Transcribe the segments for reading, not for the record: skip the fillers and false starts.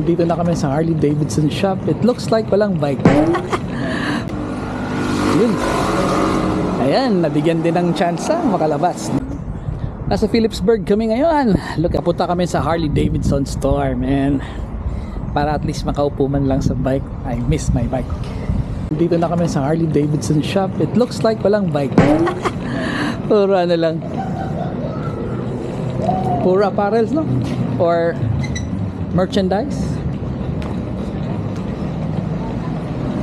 Dito na kami sa Harley Davidson shop. It looks like walang bike. Yun. Ayan, nabigyan din ng chance makalabas. Nasa Phillipsburg kami ngayon. Look, punta kami sa Harley Davidson store, man. Para at least makaupo man lang sa bike. I miss my bike. Dito na kami sa Harley Davidson shop. It looks like walang bike. Puro ano lang. Puro apparels, no? Or merchandise.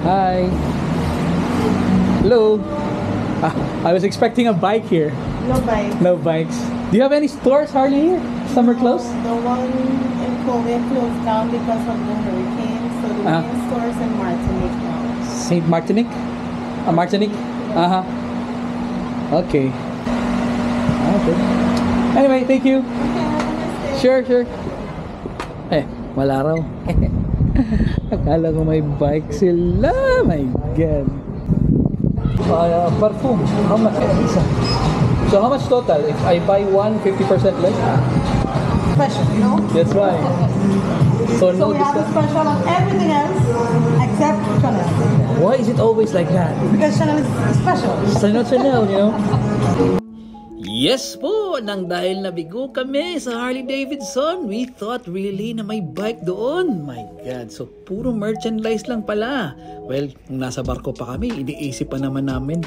Hi. Hello. I was expecting a bike here. No bikes. No bikes. Do you have any stores, Harley, here? Some are closed? The one in Korea closed down because of the hurricane. So the main stores in Martinique now. Saint Martinique? Martinique? Okay. Okay. Anyway, thank you. Okay, have a nice day. Sure. Wala raw. Akala ko may bike sila. My God. Perfume. How much? Isa. So how much total? If I buy one, 50% less? Special, you know? That's right. So no we have a discount. special on everything else except Chanel. Why is it always like that? Because Chanel is special. Chanel, you know? Yes po, nang dahil nabigo kami sa Harley Davidson, we thought really na may bike doon. My God, so puro merchandise lang pala. Well, kung nasa barko pa kami, iniisip pa naman namin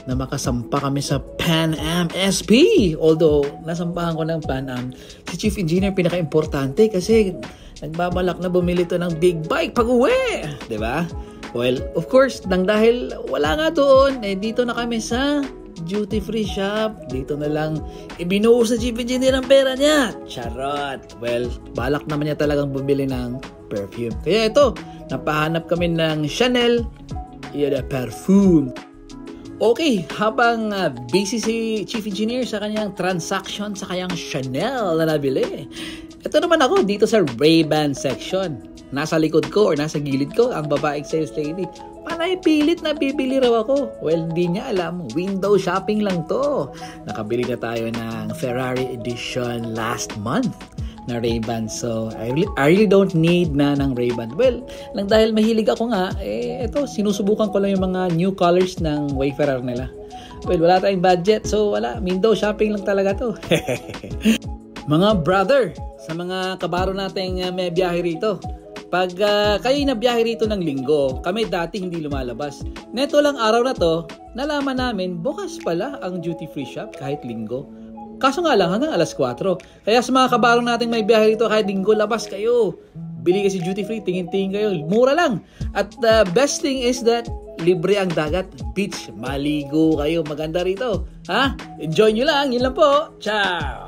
na makasampa kami sa Pan Am SP. Although, nasampahan ko ng Pan Am, si Chief Engineer pinaka-importante kasi nagbabalak na bumili to ng big bike pag-uwi. Diba? Well, of course, nang dahil wala nga doon, dito na kami sa duty free shop. Dito na lang ibinuhos sa Chief Engineer ang pera niya. Charot. Well, balak naman niya talagang bumili ng perfume. Kaya ito, napahanap kami ng Chanel perfume. Okay, habang busy si Chief Engineer sa kanyang transaction sa kanyang Chanel na nabili, ito naman ako dito sa Ray-Ban section. Nasa likod ko or nasa gilid ko ang babaeng sales lady. Panay pilit na bibili raw ako. Well, hindi niya alam. Window shopping lang to. Nakabili na tayo ng Ferrari edition last month na Ray-Ban. So, I really don't need na ng Ray-Ban. Well, lang dahil mahilig ako nga, ito, sinusubukan ko lang yung mga new colors ng Wayfarer nila. Well, wala tayong budget. So, wala. Window shopping lang talaga to. Mga brother, sa mga kabaro nating may biyahe rito, pag kayo nabiyahe rito ng linggo, kami dati hindi lumalabas. Neto lang araw na to, nalaman namin bukas pala ang duty free shop kahit linggo. Kaso nga lang hanggang alas 4. Kaya sa mga kabarong natin may biyahe rito kahit linggo, labas kayo. Bili kasi duty free, tingin-tingin kayo. Mura lang. At the best thing is that libre ang dagat. Beach, maligo kayo. Maganda rito. Ha? Enjoy nyo lang. Yun lang po. Ciao!